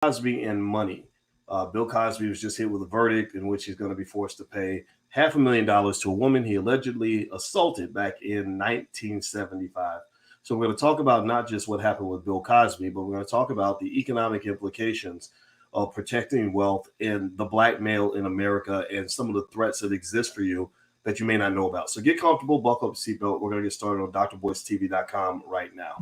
Cosby and money. Bill Cosby was just hit with a verdict in which he's going to be forced to pay $500,000 to a woman he allegedly assaulted back in 1975. So we're going to talk about not just what happened with Bill Cosby, but we're going to talk about the economic implications of protecting wealth in the black male in America and some of the threats that exist for you that you may not know about. So get comfortable, buckle up your seatbelt. We're going to get started on drboycetv.com right now.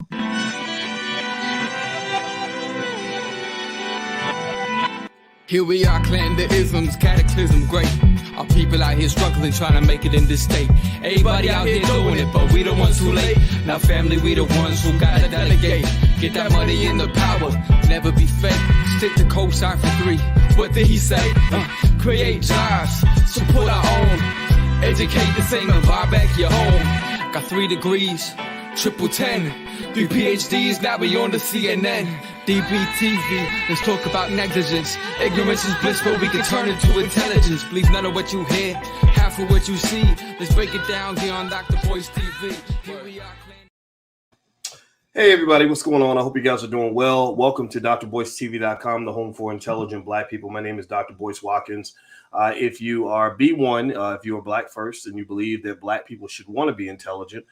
Here we are, clan the isms, cataclysm, great. Our people out here struggling, trying to make it in this state. Everybody out here doing it, but we the ones who late. Now family, we the ones who gotta delegate. Get that money in the power, never be fake. Stick to cosign for 3. What did he say? Create jobs, support our own. Educate the same and buy back your home. Got 3 degrees, triple 10. 3 PhDs, now we on the CNN. DBTV, let's talk about negligence. Ignorance is bliss, but we can turn it to intelligence. Believe none of what you hear, half of what you see. Let's break it down here on Dr. Boyce TV. Here we are. Hey everybody, what's going on? I hope you guys are doing well. Welcome to drboycetv.com, the home for intelligent black people. My name is Dr. Boyce Watkins. If you are B1, if you are black first and you believe that black people should want to be intelligent,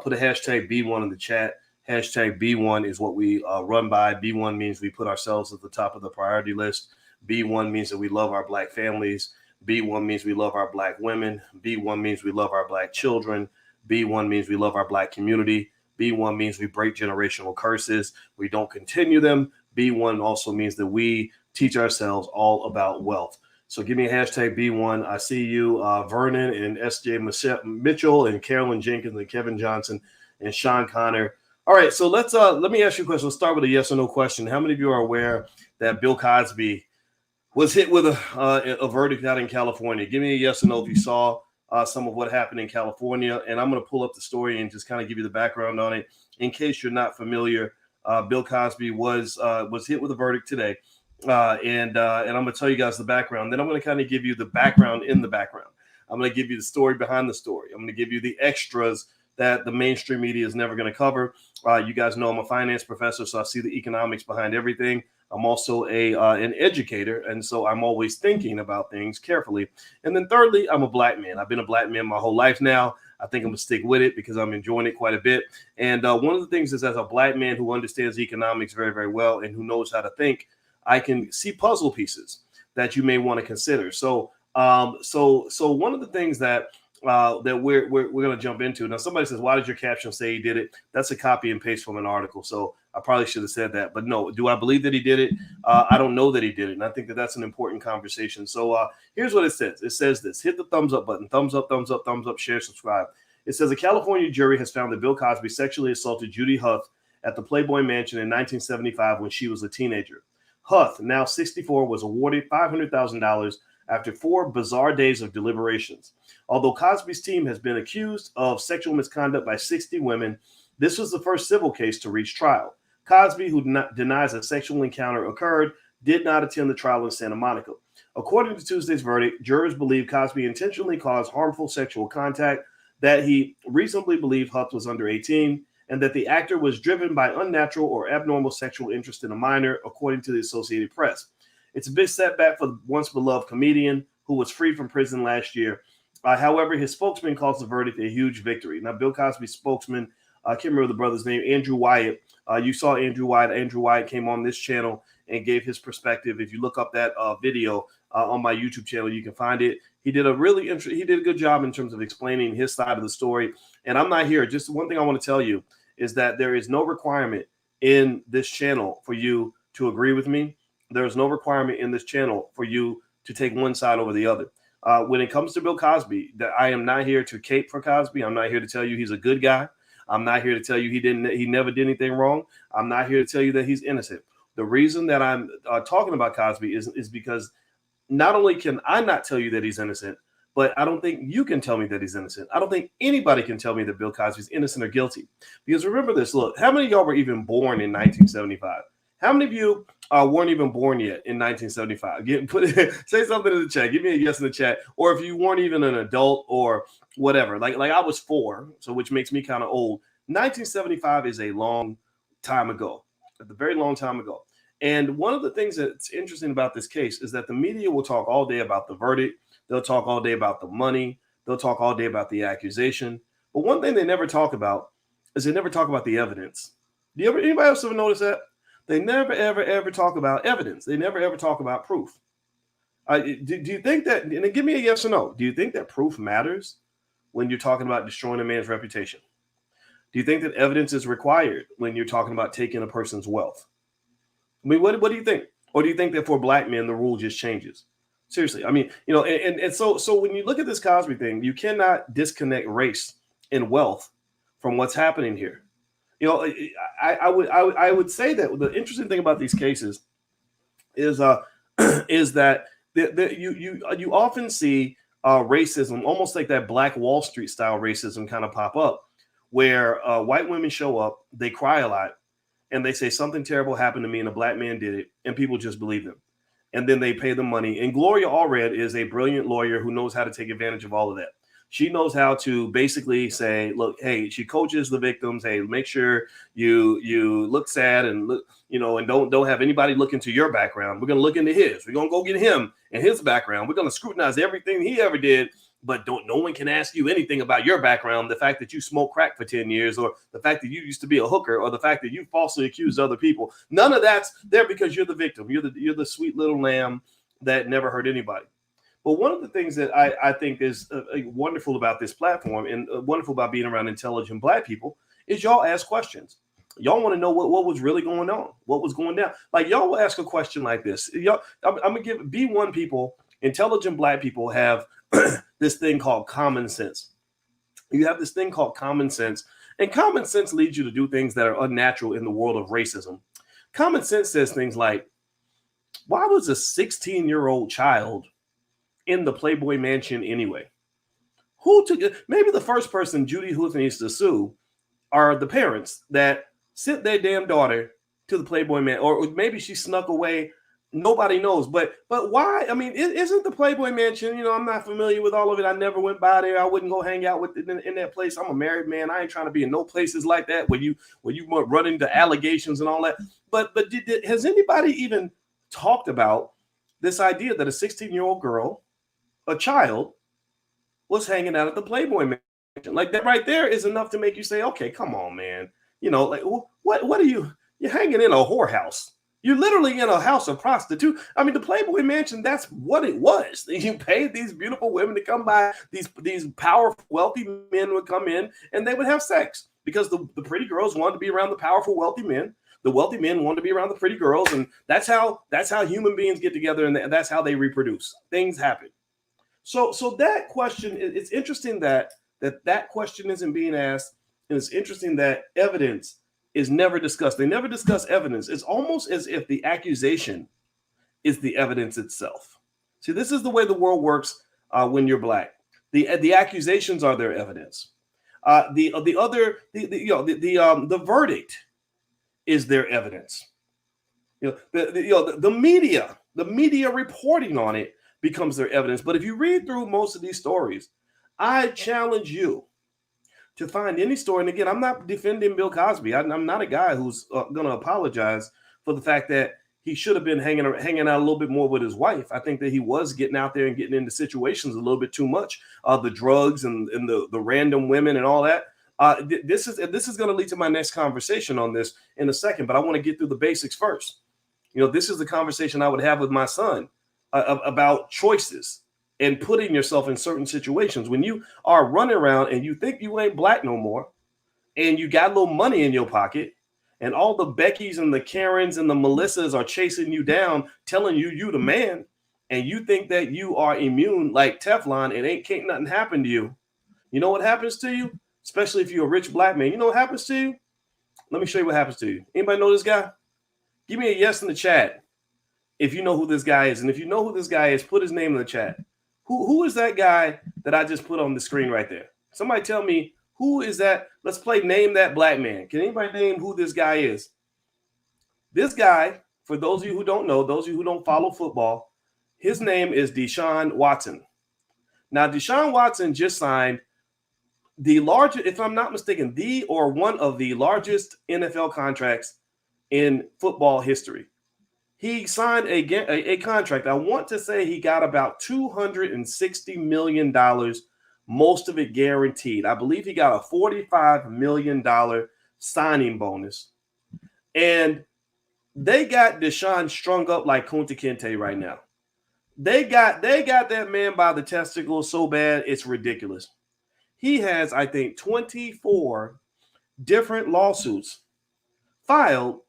put a hashtag B1 in the chat. Hashtag B1 is what we run by. B1 means we put ourselves at the top of the priority list. B1 means that we love our black families. B1 means we love our black women. B1 means we love our black children. B1 means we love our black community. B1 means we break generational curses. We don't continue them. B1 also means that we teach ourselves all about wealth. So give me a hashtag B1. I see you, Vernon and S.J. Mitchell and Carolyn Jenkins and Kevin Johnson and Sean Connor. All right, so let me ask you a question. Let's start with a yes or no question. How many of you are aware that Bill Cosby was hit with a verdict out in California? Give me a yes or no if you saw some of what happened in California. And I'm going to pull up the story and just kind of give you the background on it. In case you're not familiar, Bill Cosby was hit with a verdict today. And I'm going to tell you guys the background. Then I'm going to kind of give you the background in the background. I'm going to give you the story behind the story. I'm going to give you the extras that the mainstream media is never going to cover. You guys know I'm a finance professor, so I see the economics behind everything. I'm also an educator, and so I'm always thinking about things carefully. And then thirdly, I'm a black man. I've been a black man my whole life now. I think I'm going to stick with it because I'm enjoying it quite a bit. And one of the things is, as a black man who understands economics very, very well and who knows how to think, I can see puzzle pieces that you may want to consider. So one of the things that we're going to jump into. Now, somebody says, why did your caption say he did it? That's a copy and paste from an article. So I probably should have said that. But no, do I believe that he did it? I don't know that he did it. And I think that that's an important conversation. So here's what it says. It says this. Hit the thumbs up button. Thumbs up, thumbs up, thumbs up, share, subscribe. It says a California jury has found that Bill Cosby sexually assaulted Judy Huth at the Playboy Mansion in 1975 when she was a teenager. Huth, now 64, was awarded $500,000 after 4 bizarre days of deliberations. Although Cosby's team has been accused of sexual misconduct by 60 women, this was the first civil case to reach trial. Cosby, who denies a sexual encounter occurred, did not attend the trial in Santa Monica. According to Tuesday's verdict, jurors believe Cosby intentionally caused harmful sexual contact, that he reasonably believed Huth was under 18, and that the actor was driven by unnatural or abnormal sexual interest in a minor, according to the Associated Press. It's a big setback for the once beloved comedian who was freed from prison last year. However, his spokesman calls the verdict a huge victory. Now, Bill Cosby's spokesman, I can't remember the brother's name, Andrew Wyatt. You saw Andrew Wyatt. Andrew Wyatt came on this channel and gave his perspective. If you look up that video on my YouTube channel, you can find it. He did a good job in terms of explaining his side of the story. And I'm not here. Just one thing I want to tell you is that there is no requirement in this channel for you to agree with me. There is no requirement in this channel for you to take one side over the other. When it comes to Bill Cosby, that I am not here to cape for Cosby. I'm not here to tell you he's a good guy. I'm not here to tell you he never did anything wrong. I'm not here to tell you that he's innocent. The reason that I'm talking about Cosby is because not only can I not tell you that he's innocent, but I don't think you can tell me that he's innocent. I don't think anybody can tell me that Bill Cosby's innocent or guilty. Because remember this, look, how many of y'all were even born in 1975? How many of you weren't even born yet in 1975? Say something in the chat. Give me a yes in the chat. Or if you weren't even an adult or whatever. Like I was 4, so which makes me kind of old. 1975 is a long time ago, a very long time ago. And one of the things that's interesting about this case is that the media will talk all day about the verdict. They'll talk all day about the money. They'll talk all day about the accusation. But one thing they never talk about is they never talk about the evidence. Anybody else ever notice that? They never, ever talk about evidence. They never, ever talk about proof. Do you think that, and give me a yes or no, do you think that proof matters when you're talking about destroying a man's reputation? Do you think that evidence is required when you're talking about taking a person's wealth? I mean, what do you think? Or do you think that for black men, the rule just changes? Seriously, I mean, so when you look at this Cosby thing, you cannot disconnect race and wealth from what's happening here. I would say that the interesting thing about these cases is that you often see racism, almost like that Black Wall Street style racism, kind of pop up, where white women show up, they cry a lot, and they say something terrible happened to me and a black man did it, and people just believe them. And then they pay the money. And Gloria Allred is a brilliant lawyer who knows how to take advantage of all of that. She knows how to basically say, look, hey, she coaches the victims. Hey, make sure you look sad and look, and don't have anybody look into your background. We're going to look into his. We're going to go get him and his background. We're going to scrutinize everything he ever did. But no one can ask you anything about your background, the fact that you smoked crack for 10 years, or the fact that you used to be a hooker, or the fact that you falsely accused other people. None of that's there because you're the victim. You're the sweet little lamb that never hurt anybody. But one of the things that I think is wonderful about this platform and wonderful about being around intelligent black people is y'all ask questions. Y'all want to know what was really going on, what was going down. Like y'all will ask a question like this. I'm going to give B1 people, intelligent black people have this thing called common sense. You have this thing called common sense, and common sense leads you to do things that are unnatural in the world of racism. Common sense says things like, why was a 16-year-old child in the Playboy Mansion anyway? Who took it? Maybe the first person Judy Houth needs to sue are the parents that sent their damn daughter to the Playboy Mansion, or maybe she snuck away. Nobody knows, but why? I mean, isn't the Playboy Mansion? I'm not familiar with all of it. I never went by there. I wouldn't go hang out with it in that place. I'm a married man. I ain't trying to be in no places like that where you run into allegations and all that. But has anybody even talked about this idea that a 16-year-old girl, a child, was hanging out at the Playboy Mansion? Like that right there is enough to make you say, okay, come on, man. Like what are you're hanging in a whorehouse? You're literally in a house of prostitute. I mean, the Playboy Mansion, that's what it was. You paid these beautiful women to come by. These powerful, wealthy men would come in and they would have sex because the pretty girls wanted to be around the powerful, wealthy men. The wealthy men wanted to be around the pretty girls. And that's how human beings get together, and that's how they reproduce. Things happen. So that question, it's interesting that question isn't being asked. And it's interesting that evidence is never discussed. They never discuss evidence. It's almost as if the accusation is the evidence itself. See, this is the way the world works when you're black. The accusations are their evidence. The verdict is their evidence. The media reporting on it becomes their evidence. But if you read through most of these stories, I challenge you to find any story. And again, I'm not defending Bill Cosby. I'm not a guy who's going to apologize for the fact that he should have been hanging out a little bit more with his wife. I think that he was getting out there and getting into situations a little bit too much. The drugs and the random women and all that. This is going to lead to my next conversation on this in a second, but I want to get through the basics first. This is the conversation I would have with my son about choices and putting yourself in certain situations. When you are running around and you think you ain't black no more, and you got a little money in your pocket, and all the Beckys and the Karens and the Melissas are chasing you down, telling you the man, and you think that you are immune like Teflon and can't nothing happen to you. You know what happens to you? Especially if you're a rich black man. You know what happens to you? Let me show you what happens to you. Anybody know this guy? Give me a yes in the chat if you know who this guy is. And if you know who this guy is, put his name in the chat. Who is that guy that I just put on the screen right there? Somebody tell me, who is that? Let's play Name That Black Man. Can anybody name who this guy is? This guy, for those of you who don't know, those of you who don't follow football, his name is Deshaun Watson. Now, Deshaun Watson just signed the largest, if I'm not mistaken, one of the largest NFL contracts in football history. He signed a contract. I want to say he got about $260 million, most of it guaranteed. I believe he got a $45 million signing bonus. And they got Deshaun strung up like Kunta Kinte right now. They got that man by the testicles so bad, it's ridiculous. He has, I think, 24 different lawsuits filed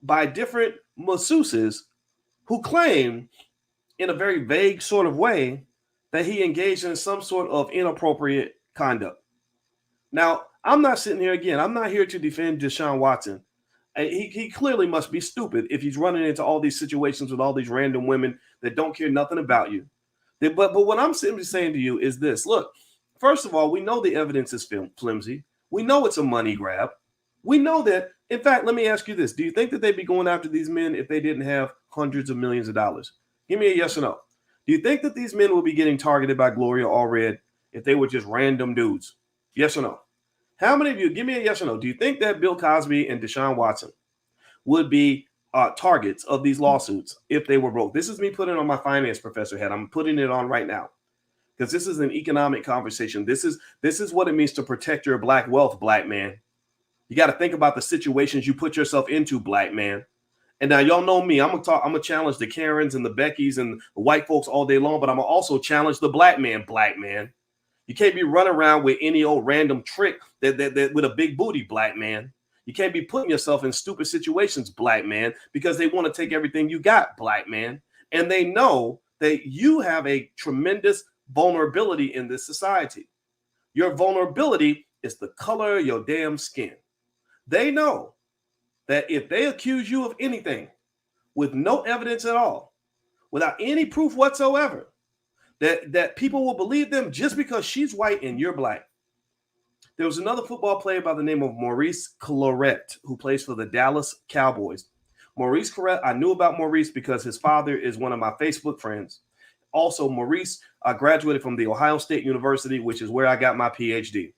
by different masseuses who claim in a very vague sort of way that he engaged in some sort of inappropriate conduct. Now, I'm not sitting here again. I'm not here to defend Deshaun Watson. He clearly must be stupid if he's running into all these situations with all these random women that don't care nothing about you. But what I'm simply saying to you is this. Look, first of all, we know the evidence is flimsy. We know it's a money grab. We know that. In fact, let me ask you this. Do you think that they'd be going after these men if they didn't have hundreds of millions of dollars? Give me a yes or no. Do you think that these men will be getting targeted by Gloria Allred if they were just random dudes? Yes or no? How many of you, give me a yes or no, do you think that Bill Cosby and Deshaun Watson would be targets of these lawsuits if they were broke? This is me putting on my finance professor hat. I'm putting it on right now because this is an economic conversation. This is what it means to protect your black wealth, black man. You got to think about the situations you put yourself into, black man. And now y'all know me. I'm gonna challenge the Karens and the Beckys and the white folks all day long, but I'm gonna also challenge the black man, black man. You can't be running around with any old random trick that with a big booty, black man. You can't be putting yourself in stupid situations, black man, because they want to take everything you got, black man. And they know that you have a tremendous vulnerability in this society. Your vulnerability is the color of your damn skin. They know that if they accuse you of anything with no evidence at all, without any proof whatsoever, that people will believe them just because she's white and you're black. There was another football player by the name of Maurice Clarett who plays for the Dallas Cowboys. Maurice Clarett, I knew about Maurice because his father is one of my Facebook friends. Also, Maurice graduated from the Ohio State University, which is where I got my PhD.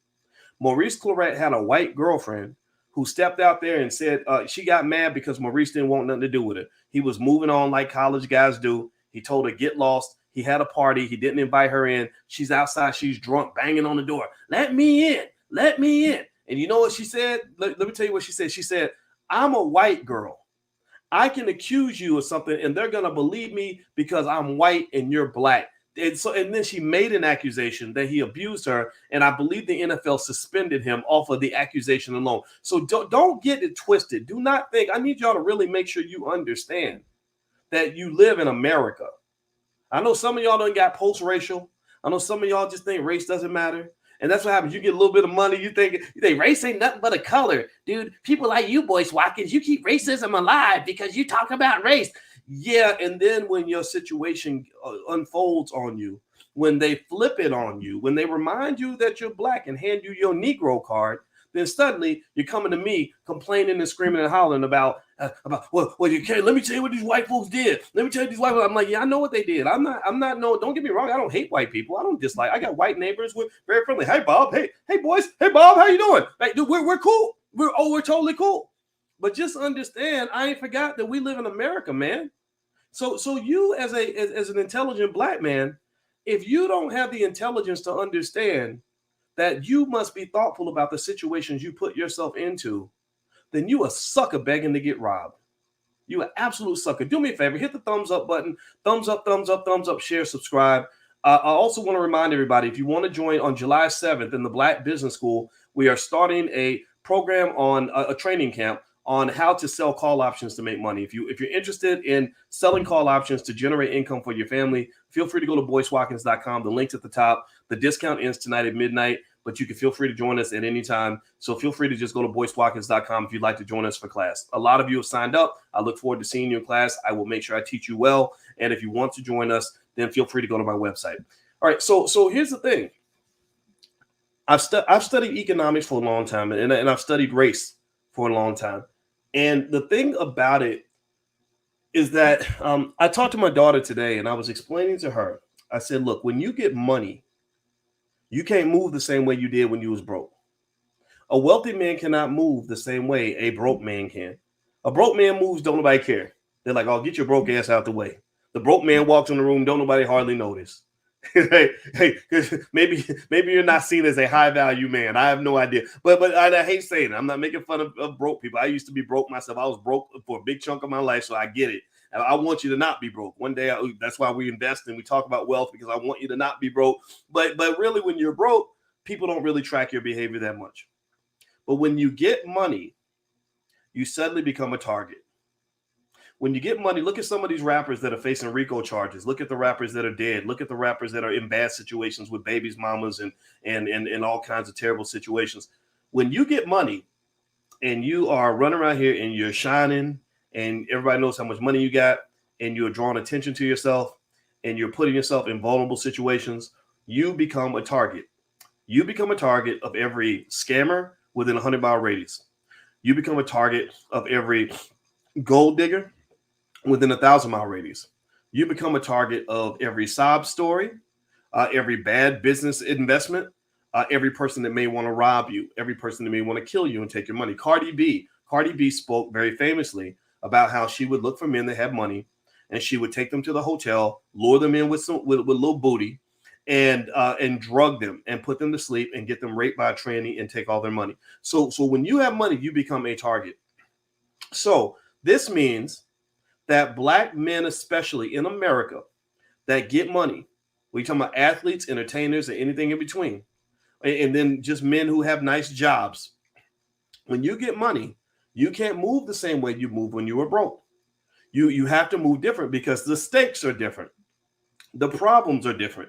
Maurice Clarett had a white girlfriend who stepped out there and said she got mad because Maurice didn't want nothing to do with it. He was moving on like college guys do. He told her, get lost. He had a party. He didn't invite her in. She's outside. She's drunk, banging on the door. Let me in. Let me in. And you know what she said? Let me tell you what she said. She said, I'm a white girl. I can accuse you of something and they're going to believe me because I'm white and you're black. And then she made an accusation that he abused her. And I believe the NFL suspended him off of the accusation alone. So don't get it twisted. Do not think. I need y'all to really make sure you understand that you live in America. I know some of y'all don't got post-racial. I know some of y'all just think race doesn't matter. And that's what happens. You get a little bit of money. You think race ain't nothing but a color. Dude, people like you, Boyce Watkins, you keep racism alive because you talk about race. Yeah, and then when your situation unfolds on you, when they flip it on you, when they remind you that you're black and hand you your Negro card, then suddenly you're coming to me complaining and screaming and hollering about well, you can't. Let me tell you what these white folks did. Let me tell you these white folks. I'm like, yeah, I know what they did. I'm not. No, don't get me wrong. I don't hate white people. I don't dislike. I got white neighbors. We're very friendly. Hey, Bob. Hey, boys. Hey, Bob. How you doing? Hey, dude, we're cool. We're totally cool. But just understand, I ain't forgot that we live in America, man. So you as an intelligent black man, if you don't have the intelligence to understand that you must be thoughtful about the situations you put yourself into, then you a sucker begging to get robbed. You an absolute sucker. Do me a favor, hit the thumbs up button. Thumbs up, share, subscribe. I also want to remind everybody, if you want to join on July 7th in the Black Business School, we are starting a program on a training camp on how to sell call options to make money. If you're interested in selling call options to generate income for your family, feel free to go to boycewatkins.com. The link's at the top. The discount ends tonight at midnight, but you can feel free to join us at any time. So feel free to just go to boycewatkins.com if you'd like to join us for class. A lot of you have signed up. I look forward to seeing you in class. I will make sure I teach you well. And if you want to join us, then feel free to go to my website. All right. So here's the thing. I've studied economics for a long time, and I've studied race for a long time. And the thing about it is that I talked to my daughter today, and I was explaining to her, I said, look, when you get money, you can't move the same way you did when you was broke. A wealthy man cannot move the same way a broke man can. A broke man moves, don't nobody care. They're like, oh, get your broke ass out the way. The broke man walks in the room, don't nobody hardly notice. hey, maybe you're not seen as a high value man. I have no idea. But I hate saying it. I'm not making fun of broke people. I used to be broke myself. I was broke for a big chunk of my life, so I get it. And I want you to not be broke. One day, that's why we invest and we talk about wealth, because I want you to not be broke. But really, when you're broke, people don't really track your behavior that much. But when you get money, you suddenly become a target. When you get money, look at some of these rappers that are facing RICO charges. Look at the rappers that are dead. Look at the rappers that are in bad situations with babies, mamas, and all kinds of terrible situations. When you get money and you are running around here and you're shining and everybody knows how much money you got and you're drawing attention to yourself and you're putting yourself in vulnerable situations, you become a target. You become a target of every scammer within a 100-mile radius. You become a target of every gold digger within a 1,000-mile radius. You become a target of every sob story, every bad business investment, every person that may want to rob you, every person that may want to kill you and take your money. Cardi B spoke very famously about how she would look for men that had money, and she would take them to the hotel, lure them in with little booty, and drug them and put them to sleep and get them raped by a tranny and take all their money. So when you have money, you become a target. So this means that black men, especially in America, that get money, we talking about athletes, entertainers, and anything in between, and then just men who have nice jobs. When you get money, you can't move the same way you move when you were broke. You have to move different because the stakes are different. The problems are different.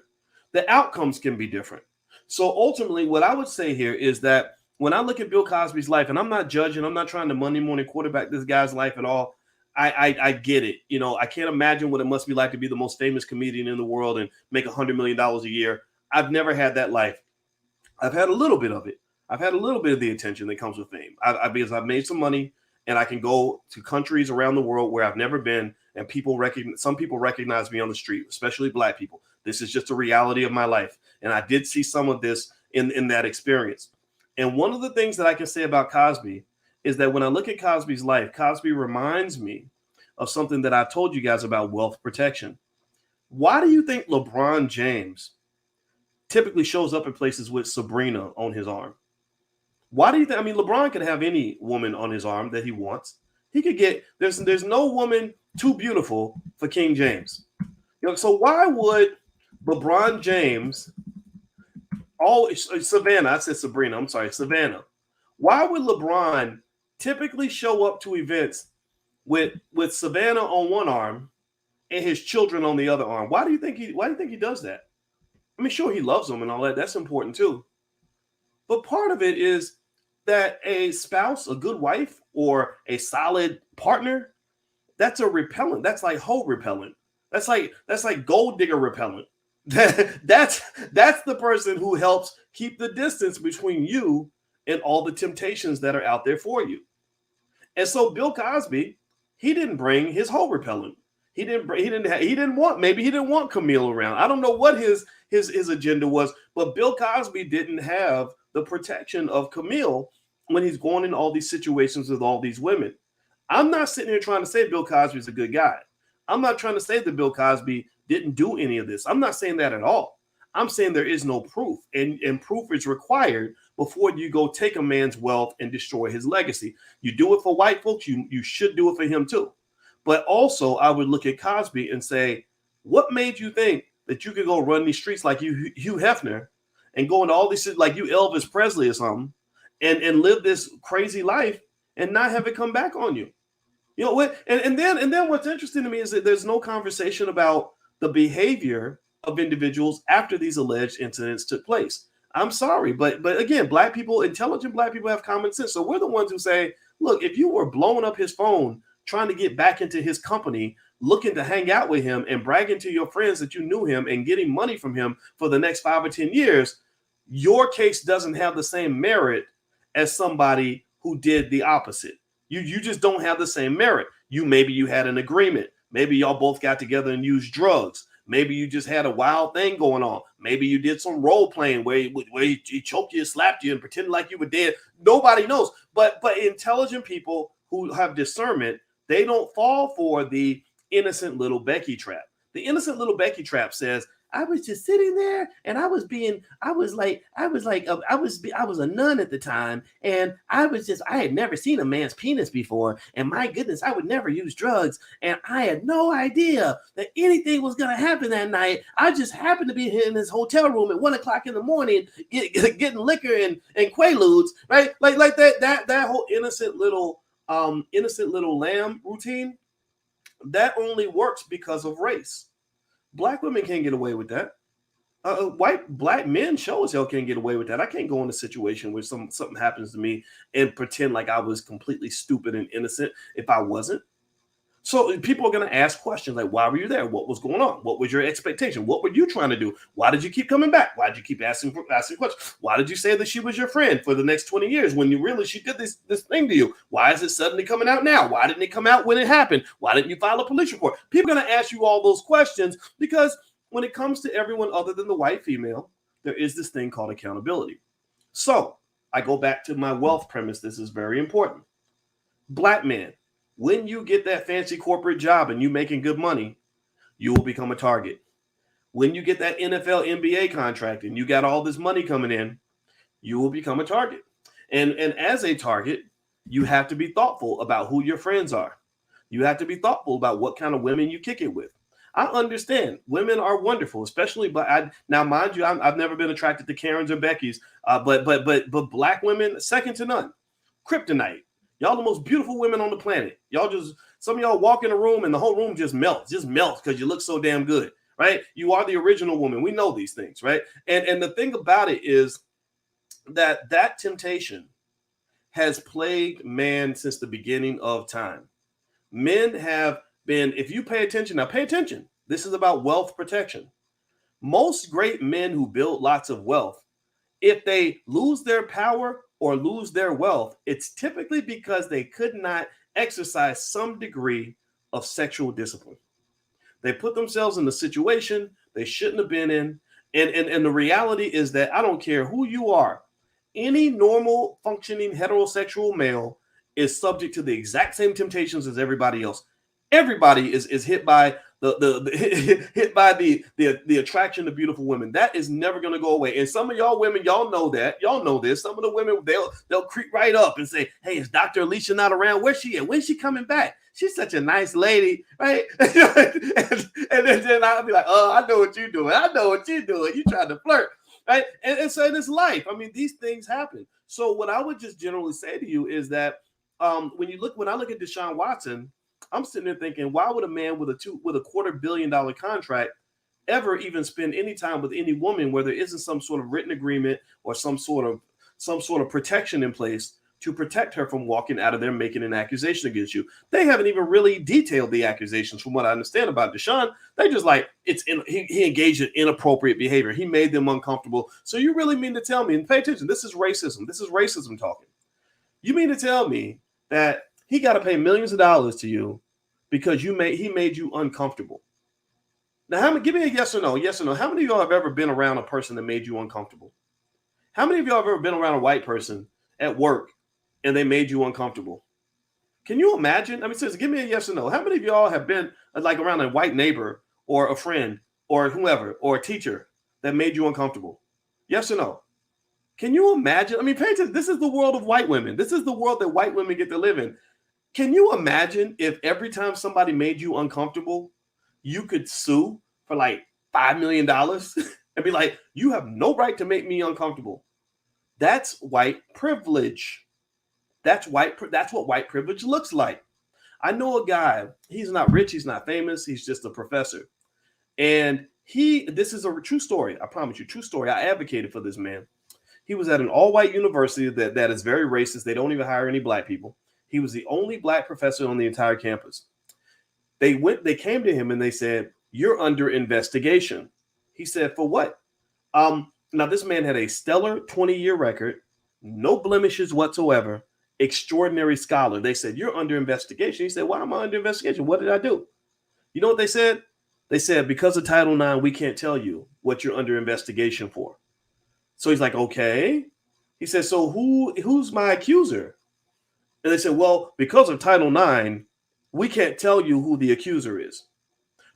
The outcomes can be different. So ultimately, what I would say here is that when I look at Bill Cosby's life, and I'm not judging, I'm not trying to Monday morning quarterback this guy's life at all. I get it. You know, I can't imagine what it must be like to be the most famous comedian in the world and make $100 million a year. I've never had that life. I've had a little bit of it. I've had a little bit of the attention that comes with fame. Because I've made some money and I can go to countries around the world where I've never been, and some people recognize me on the street, especially black people. This is just a reality of my life. And I did see some of this in that experience. And one of the things that I can say about Cosby is that when I look at Cosby's life, Cosby reminds me of something that I told you guys about wealth protection. Why do you think LeBron James typically shows up in places with Sabrina on his arm? Why do you think? I mean, LeBron could have any woman on his arm that he wants. He could get, there's no woman too beautiful for King James. You know, so why would LeBron James, Savannah, I said Sabrina, I'm sorry, Savannah. Why would LeBron typically show up to events with Savannah on one arm and his children on the other arm? Why do you think he does that? I mean, sure, he loves them and all that. That's important too. But part of it is that a spouse, a good wife, or a solid partner, that's a repellent. That's like hoe repellent. That's like gold digger repellent. That's the person who helps keep the distance between you and all the temptations that are out there for you. And so Bill Cosby, he didn't bring his hoe repellent. He didn't want Camille around. I don't know what his agenda was, but Bill Cosby didn't have the protection of Camille when he's going in all these situations with all these women. I'm not sitting here trying to say Bill Cosby's a good guy. I'm not trying to say that Bill Cosby didn't do any of this. I'm not saying that at all. I'm saying there is no proof, and proof is required before you go take a man's wealth and destroy his legacy. You do it for white folks, you should do it for him too. But also, I would look at Cosby and say, what made you think that you could go run these streets like Hugh Hefner and go into all these cities like you Elvis Presley or something and live this crazy life and not have it come back on you? You know what? And then what's interesting to me is that there's no conversation about the behavior of individuals after these alleged incidents took place. I'm sorry, but again, black people, intelligent black people have common sense. So we're the ones who say, look, if you were blowing up his phone, trying to get back into his company, looking to hang out with him and bragging to your friends that you knew him and getting money from him for the next 5 or 10 years, your case doesn't have the same merit as somebody who did the opposite. You just don't have the same merit. Maybe you had an agreement. Maybe y'all both got together and used drugs. Maybe you just had a wild thing going on. Maybe you did some role playing where he choked you, slapped you, and pretended like you were dead. Nobody knows. But intelligent people who have discernment They don't fall for the innocent little Becky trap. The innocent little Becky trap says, I was just sitting there and I was a nun at the time. And I had never seen a man's penis before. And my goodness, I would never use drugs. And I had no idea that anything was going to happen that night. I just happened to be here in this hotel room at 1:00 in the morning, getting liquor and Quaaludes, right? Like that whole innocent little lamb routine, that only works because of race. Black women can't get away with that. Black men sure as hell can't get away with that. I can't go in a situation where something happens to me and pretend like I was completely stupid and innocent if I wasn't. So people are going to ask questions like, why were you there? What was going on? What was your expectation? What were you trying to do? Why did you keep coming back? Why did you keep asking questions? Why did you say that she was your friend for the next 20 years when she did this thing to you? Why is it suddenly coming out now? Why didn't it come out when it happened? Why didn't you file a police report? People are going to ask you all those questions because when it comes to everyone other than the white female, there is this thing called accountability. So I go back to my wealth premise. This is very important. Black men, when you get that fancy corporate job and you making good money, you will become a target. When you get that NFL, NBA contract and you got all this money coming in, you will become a target. And as a target, you have to be thoughtful about who your friends are. You have to be thoughtful about what kind of women you kick it with. I understand women are wonderful, especially now, mind you, I've never been attracted to Karens or Beckys, but black women, second to none. Kryptonite. Y'all the most beautiful women on the planet. Some of y'all walk in a room and the whole room just melts because you look so damn good, right? You are the original woman. We know these things, right? And the thing about it is that temptation has plagued man since the beginning of time. Men have been, if you pay attention, now pay attention. This is about wealth protection. Most great men who build lots of wealth, if they lose their power or lose their wealth, it's typically because they could not exercise some degree of sexual discipline. They put themselves in a situation they shouldn't have been in. And the reality is that I don't care who you are, any normal functioning heterosexual male is subject to the exact same temptations as everybody else. Everybody is hit by the attraction to beautiful women. That is never going to go away. And some of y'all women, y'all know that. Y'all know this. Some of the women, they'll creep right up and say, hey, is Dr. Alicia not around? Where's she at? When's she coming back? She's such a nice lady, right? and then I'll be like, oh, I know what you're doing. I know what you're doing. You trying to flirt, right? And so in this life, I mean, these things happen. So what I would just generally say to you is that when I look at Deshaun Watson, I'm sitting there thinking, why would a man with a $250 million contract ever even spend any time with any woman where there isn't some sort of written agreement or some sort of protection in place to protect her from walking out of there making an accusation against you? They haven't even really detailed the accusations from what I understand about Deshaun. They just like he engaged in inappropriate behavior. He made them uncomfortable. So you really mean to tell me, and pay attention, this is racism. This is racism talking. You mean to tell me that he got to pay millions of dollars to you because he made you uncomfortable? Now, give me a yes or no. Yes or no. How many of y'all have ever been around a person that made you uncomfortable? How many of y'all have ever been around a white person at work and they made you uncomfortable? Can you imagine? I mean, seriously, give me a yes or no. How many of y'all have been like around a white neighbor or a friend or whoever or a teacher that made you uncomfortable? Yes or no? Can you imagine? I mean, pay attention. This is the world of white women. This is the world that white women get to live in. Can you imagine if every time somebody made you uncomfortable, you could sue for like $5 million and be like, you have no right to make me uncomfortable? That's white privilege. That's what white privilege looks like. I know a guy, he's not rich, he's not famous, he's just a professor. And this is a true story. I promise you, true story. I advocated for this man. He was at an all-white university that is very racist. They don't even hire any black people. He was the only black professor on the entire campus. They came to him and they said, you're under investigation. He said, for what? Now this man had a stellar 20-year record, no blemishes whatsoever, extraordinary scholar. They said, you're under investigation. He said, why am I under investigation? What did I do? You know what they said? They said, because of Title IX, we can't tell you what you're under investigation for. So he's like, okay. He said, so who's my accuser? And they said, well, because of Title IX, we can't tell you who the accuser is,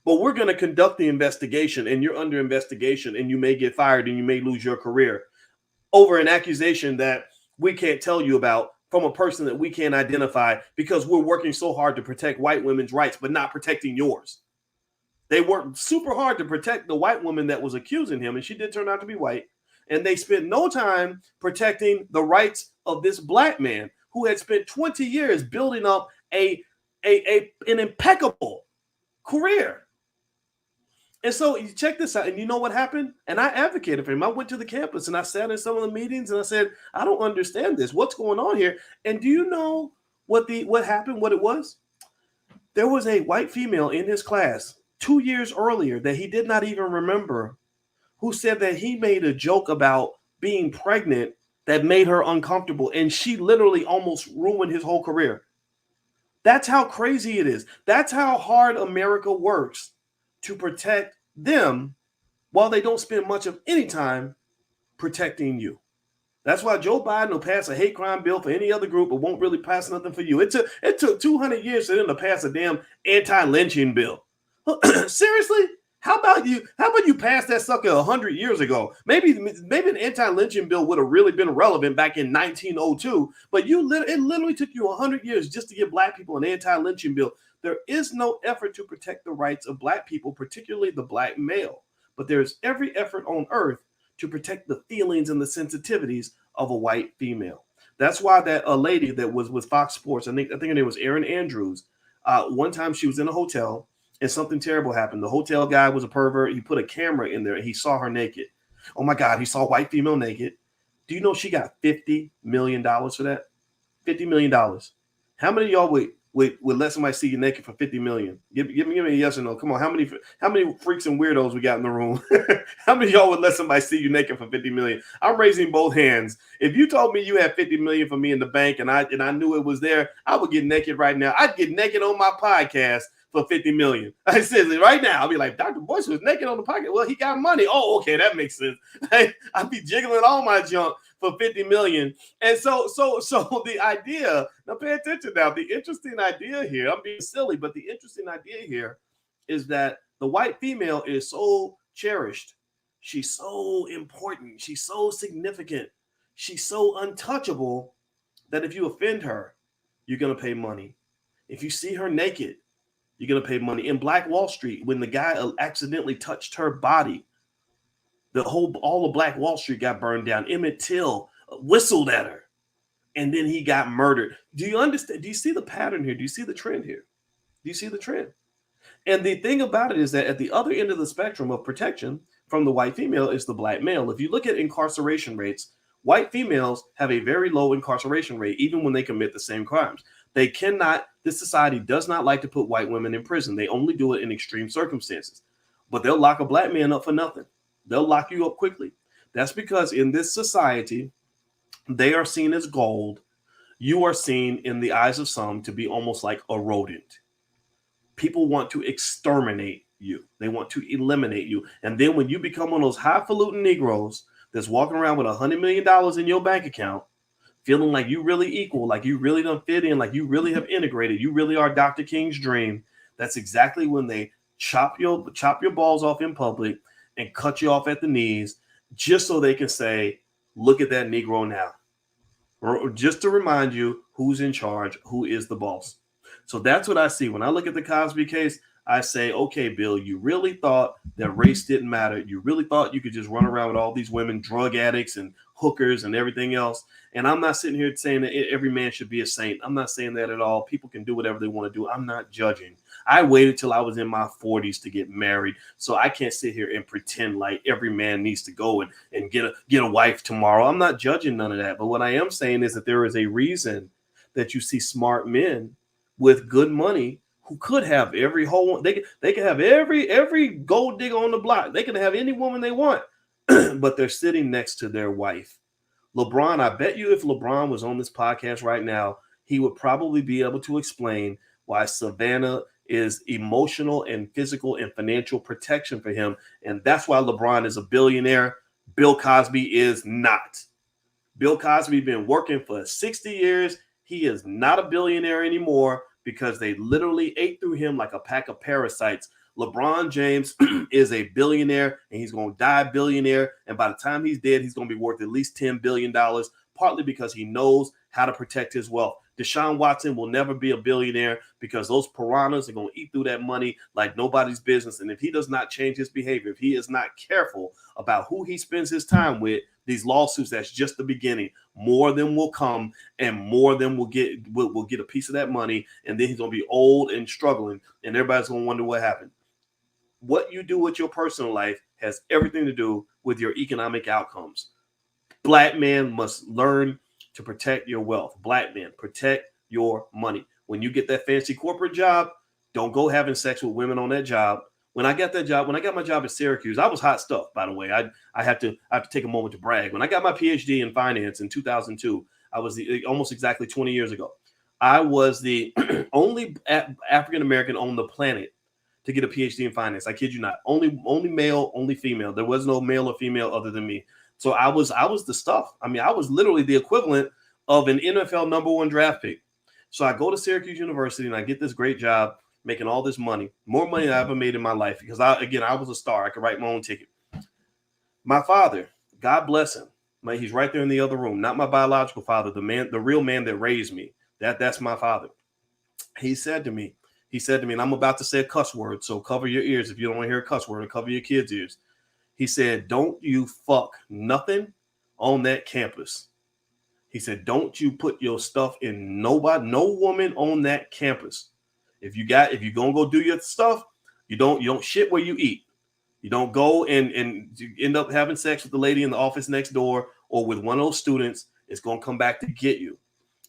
but we're going to conduct the investigation, and you're under investigation, and you may get fired and you may lose your career over an accusation that we can't tell you about from a person that we can't identify because we're working so hard to protect white women's rights, but not protecting yours. They worked super hard to protect the white woman that was accusing him, and she did turn out to be white. And they spent no time protecting the rights of this black man who had spent 20 years building up an impeccable career. And so you check this out, and you know what happened? And I advocated for him. I went to the campus and I sat in some of the meetings and I said, I don't understand this. What's going on here? And do you know what happened, what it was? There was a white female in his class 2 years earlier that he did not even remember, who said that he made a joke about being pregnant that made her uncomfortable. And she literally almost ruined his whole career. That's how crazy it is. That's how hard America works to protect them while they don't spend much of any time protecting you. That's why Joe Biden will pass a hate crime bill for any other group, but won't really pass nothing for you. It took 200 years for them to pass a damn anti-lynching bill. Seriously? How about you pass that sucker 100 years ago? Maybe an anti-lynching bill would have really been relevant back in 1902, but it literally took you 100 years just to give black people an anti-lynching bill. There is no effort to protect the rights of black people, particularly the black male. But there is every effort on earth to protect the feelings and the sensitivities of a white female. That's why a lady that was with Fox Sports, I think her name was Erin Andrews. One time she was in a hotel and something terrible happened. The hotel guy was a pervert. He put a camera in there and he saw her naked. Oh my God, he saw a white female naked. Do you know she got $50 million for that? $50 million. How many of y'all would let somebody see you naked for $50 million? Give me a yes or no. Come on, how many freaks and weirdos we got in the room? How many of y'all would let somebody see you naked for $50 million? I'm raising both hands. If you told me you had $50 million for me in the bank and I knew it was there, I would get naked right now. I'd get naked on my podcast for $50 million. I said right now, I'll be like, Dr. Boyce was naked on the podcast. Well, he got money. Oh, okay, that makes sense. I'd be jiggling all my junk for $50 million. And so the idea, now pay attention now, the interesting idea here, I'm being silly, but the interesting idea here is that the white female is so cherished. She's so important. She's so significant. She's so untouchable that if you offend her, you're going to pay money. If you see her naked, you're going to pay money. In Black Wall Street, when the guy accidentally touched her body, all of Black Wall Street got burned down. Emmett Till whistled at her, and then he got murdered. Do you understand? Do you see the pattern here? Do you see the trend here? Do you see the trend? And the thing about it is that at the other end of the spectrum of protection from the white female is the black male. If you look at incarceration rates, white females have a very low incarceration rate, even when they commit the same crimes. This society does not like to put white women in prison. They only do it in extreme circumstances. But they'll lock a black man up for nothing. They'll lock you up quickly. That's because in this society, they are seen as gold. You are seen in the eyes of some to be almost like a rodent. People want to exterminate you. They want to eliminate you. And then when you become one of those highfalutin Negroes that's walking around with $100 million in your bank account, feeling like you really equal, like you really don't fit in, like you really have integrated, you really are Dr. King's dream, that's exactly when they chop your balls off in public and cut you off at the knees just so they can say, look at that Negro now. Or just to remind you who's in charge, who is the boss. So that's what I see. When I look at the Cosby case, I say, okay, Bill, you really thought that race didn't matter. You really thought you could just run around with all these women, drug addicts and hookers and everything else. And I'm not sitting here saying that every man should be a saint. I'm not saying that at all. People can do whatever they want to do. I'm not judging. I waited till I was in my 40s to get married. So I can't sit here and pretend like every man needs to go and get a wife tomorrow. I'm not judging none of that. But what I am saying is that there is a reason that you see smart men with good money who could have every whole, they could have every gold digger on the block. They can have any woman they want, but they're sitting next to their wife. LeBron, I bet you if LeBron was on this podcast right now, he would probably be able to explain why Savannah is emotional and physical and financial protection for him. And that's why LeBron is a billionaire. Bill Cosby is not. Bill Cosby been working for 60 years. He is not a billionaire anymore, because they literally ate through him like a pack of parasites. LeBron James is a billionaire, and he's going to die a billionaire. And by the time he's dead, he's going to be worth at least $10 billion, partly because he knows how to protect his wealth. Deshaun Watson will never be a billionaire because those piranhas are going to eat through that money like nobody's business. And if he does not change his behavior, if he is not careful about who he spends his time with, these lawsuits, that's just the beginning. More of them will come, and more of them will get a piece of that money. And then he's going to be old and struggling, and everybody's going to wonder what happened. What you do with your personal life has everything to do with your economic outcomes. Black men must learn to protect your wealth. Black men, protect your money. When you get that fancy corporate job, don't go having sex with women on that job. When I got my job at Syracuse, I was hot stuff, by the way. I have to take a moment to brag. When I got my PhD in finance in 2002, I was almost exactly 20 years ago. I was the only African-American on the planet to get a PhD in finance. I kid you not. Only male, only female. There was no male or female other than me. So I was the stuff. I mean, I was literally the equivalent of an NFL #1 draft pick. So I go to Syracuse University and I get this great job, making all this money, more money than I ever made in my life, because I was a star. I could write my own ticket. My father, God bless him, he's right there in the other room. Not my biological father, the real man that raised me. That's my father. He said to me, and I'm about to say a cuss word, so cover your ears if you don't want to hear a cuss word, or cover your kids' ears. He said, "Don't you fuck nothing on that campus." He said, "Don't you put your stuff in no woman on that campus. If you're gonna go do your stuff, you don't shit where you eat. You don't go and you end up having sex with the lady in the office next door or with one of those students. It's gonna come back to get you."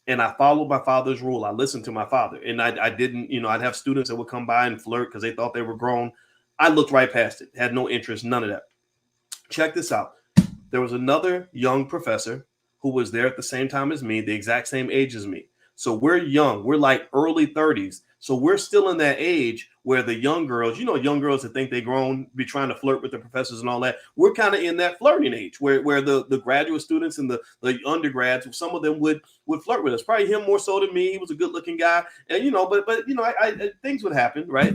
And I followed my father's rule. I listened to my father, and I didn't, I'd have students that would come by and flirt because they thought they were grown. I looked right past it, had no interest, none of that. Check this out. There was another young professor who was there at the same time as me, the exact same age as me. So we're young. We're like early 30s. So we're still in that age where the young girls, young girls that think they grown, be trying to flirt with the professors and all that. We're kind of in that flirting age where the graduate students and the undergrads, some of them would flirt with us. Probably him more so than me. He was a good looking guy. And, but things would happen. Right.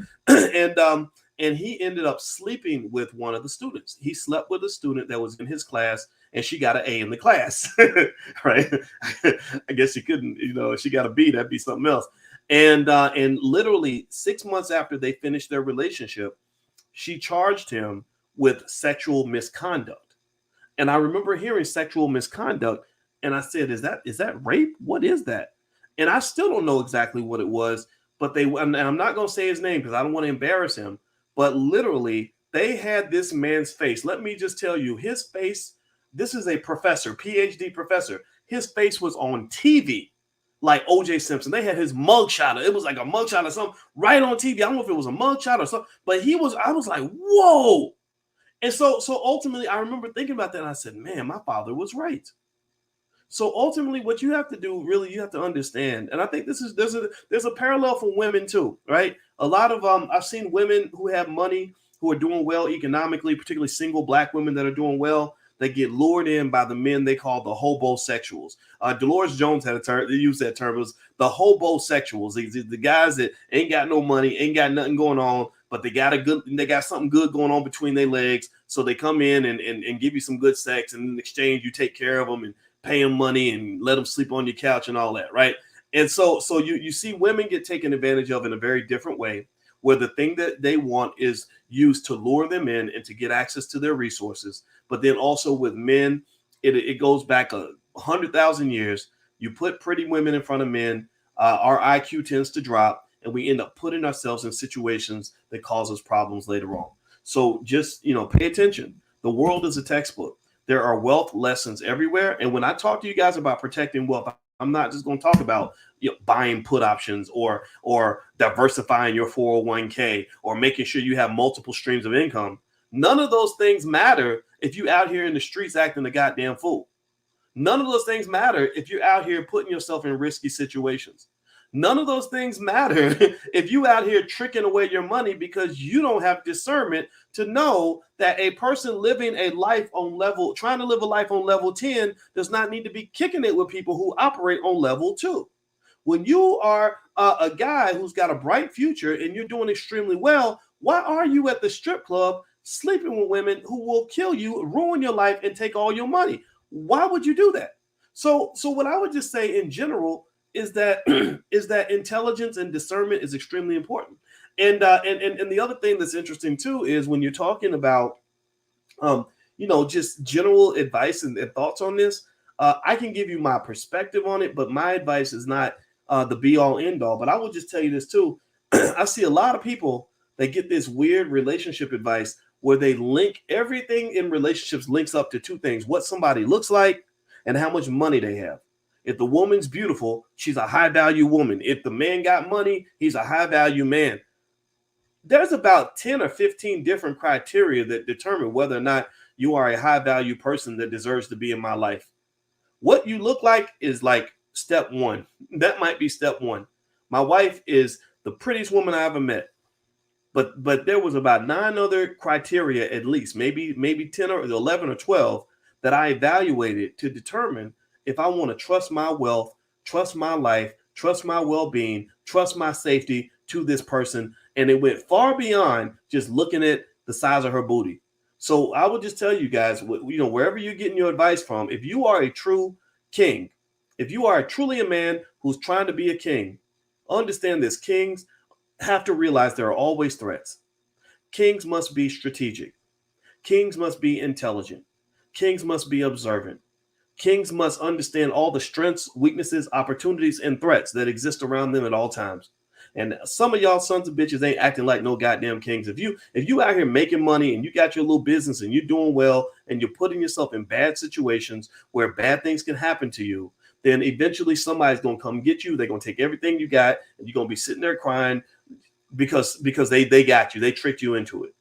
And he ended up sleeping with one of the students. He slept with a student that was in his class, and she got an A in the class, right? I guess she couldn't, if she got a B, that'd be something else. And literally 6 months after they finished their relationship, she charged him with sexual misconduct. And I remember hearing sexual misconduct, and I said, "Is that rape? What is that?" And I still don't know exactly what it was, but and I'm not going to say his name because I don't want to embarrass him. But literally, they had this man's face. Let me just tell you, his face, this is a professor, PhD professor. His face was on TV like OJ Simpson. They had his mugshot. It was like a mugshot or something right on TV. I don't know if it was a mugshot or something, but I was like, whoa. And so ultimately, I remember thinking about that, and I said, man, my father was right. So ultimately, what you have to do, really, you have to understand, and I think there's a parallel for women too, right? A lot of I've seen women who have money, who are doing well economically, particularly single Black women that are doing well. They get lured in by the men they call the hobosexuals. Dolores Jones had a term. They used that term. It was the hobosexuals. The guys that ain't got no money, ain't got nothing going on, but they got something good going on between their legs. So they come in and give you some good sex, and in exchange, you take care of them and pay them money and let them sleep on your couch and all that, right? And so you see women get taken advantage of in a very different way, where the thing that they want is used to lure them in and to get access to their resources. But then also with men, it goes back 100,000 years. You put pretty women in front of men, our IQ tends to drop, and we end up putting ourselves in situations that cause us problems later on. So just, pay attention. The world is a textbook. There are wealth lessons everywhere. And when I talk to you guys about protecting wealth, I'm not just going to talk about buying put options or diversifying your 401k or making sure you have multiple streams of income. None of those things matter if you're out here in the streets acting a goddamn fool. None of those things matter if you're out here putting yourself in risky situations. None of those things matter if you out here tricking away your money because you don't have discernment to know that a person trying to live a life on level 10 does not need to be kicking it with people who operate on level 2. When you are a guy who's got a bright future and you're doing extremely well, why are you at the strip club sleeping with women who will kill you, ruin your life, and take all your money? Why would you do that? So what I would just say in general is that is that intelligence and discernment is extremely important. And the other thing that's interesting too is when you're talking about just general advice and thoughts on this, I can give you my perspective on it, but my advice is not the be all end all. But I will just tell you this too. I see a lot of people that get this weird relationship advice where they link everything in relationships links up to two things: what somebody looks like and how much money they have. If the woman's beautiful, she's a high value woman. If the man got money, he's a high value man. There's about 10 or 15 different criteria that determine whether or not you are a high value person that deserves to be in my life. What you look like is like step one. That might be step one. My wife is the prettiest woman I ever met. But there was about 9 other criteria, at least, maybe 10 or 11 or 12 that I evaluated to determine if I want to trust my wealth, trust my life, trust my well-being, trust my safety to this person. And it went far beyond just looking at the size of her booty. So I would just tell you guys, wherever you're getting your advice from, if you are a true king, if you are truly a man who's trying to be a king, understand this: kings have to realize there are always threats. Kings must be strategic. Kings must be intelligent. Kings must be observant. Kings must understand all the strengths, weaknesses, opportunities, and threats that exist around them at all times. And some of y'all sons of bitches ain't acting like no goddamn kings. If you out here making money and you got your little business and you're doing well and you're putting yourself in bad situations where bad things can happen to you, then eventually somebody's going to come get you. They're going to take everything you got and you're going to be sitting there crying because they got you. They tricked you into it.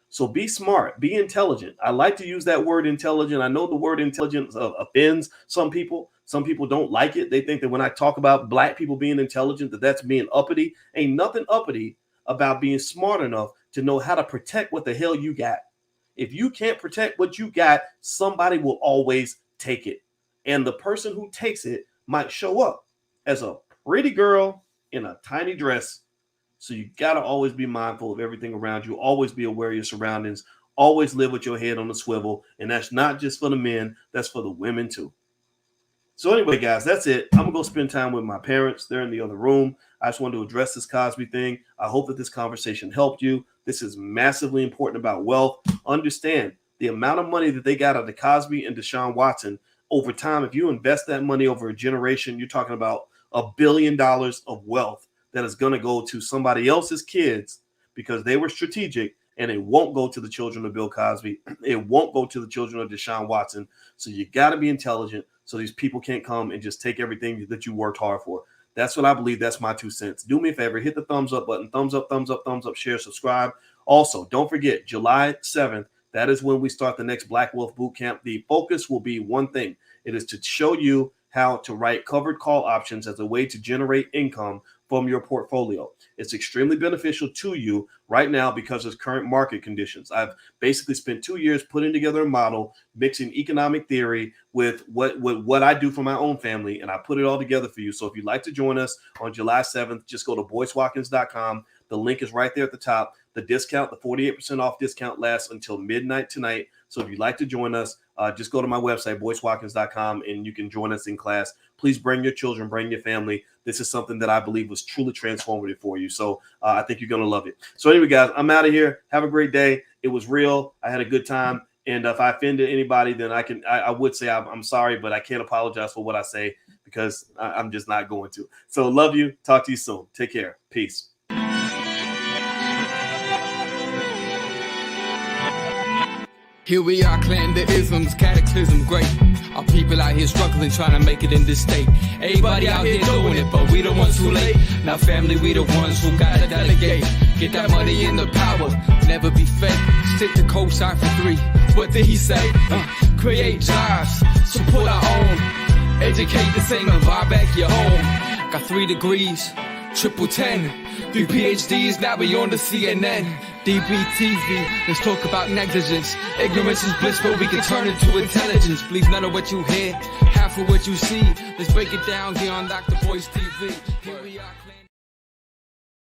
So be smart, be intelligent. I like to use that word intelligent. I know the word intelligence offends some people. Some people don't like it. They think that when I talk about black people being intelligent, that's being uppity. Ain't nothing uppity about being smart enough to know how to protect what the hell you got. If you can't protect what you got, somebody will always take it. And the person who takes it might show up as a pretty girl in a tiny dress. So you got to always be mindful of everything around you. Always be aware of your surroundings. Always live with your head on the swivel. And that's not just for the men. That's for the women too. So anyway, guys, that's it. I'm going to go spend time with my parents. They're in the other room. I just wanted to address this Cosby thing. I hope that this conversation helped you. This is massively important about wealth. Understand the amount of money that they got out of Cosby and Deshaun Watson over time. If you invest that money over a generation, you're talking about $1 billion of wealth that is going to go to somebody else's kids because they were strategic, and it won't go to the children of Bill Cosby. It won't go to the children of Deshaun Watson. So you got to be intelligent so these people can't come and just take everything that you worked hard for. That's what I believe. That's my 2 cents. Do me a favor. Hit the thumbs up button. Thumbs up, thumbs up, thumbs up, share, subscribe. Also, don't forget, July 7th, that is when we start the next Black Wealth Bootcamp. The focus will be one thing. It is to show you how to write covered call options as a way to generate income from your portfolio. It's extremely beneficial to you right now because of current market conditions. I've basically spent 2 years putting together a model, mixing economic theory with what I do for my own family, and I put it all together for you. So if you'd like to join us on July 7th, just go to boycewatkins.com. The link is right there at the top. The discount, the 48% off discount lasts until midnight tonight. So if you'd like to join us, just go to my website, boycewatkins.com, and you can join us in class. Please bring your children, bring your family. This is something that I believe was truly transformative for you. So I think you're going to love it. So anyway, guys, I'm out of here. Have a great day. It was real. I had a good time. And if I offended anybody, then I would say I'm sorry, but I can't apologize for what I say because I'm just not going to. So love you. Talk to you soon. Take care. Peace. Here we are, clan the isms, cataclysm great. Our people out here struggling, trying to make it in this state. Everybody out here doing it, but we the ones who late. Now family, we the ones who gotta delegate. Get that money in the power, never be fake. Stick to co-sign for 3. What did he say? Create jobs, support our own. Educate the same and buy back your home. Got 3 degrees, Triple 10, 3 PhDs, now we on the CNN. DBTV, let's talk about negligence. Ignorance is bliss, but we can turn it to intelligence. Believe none of what you hear, half of what you see. Let's break it down here on Dr. Boyce TV. Here we are.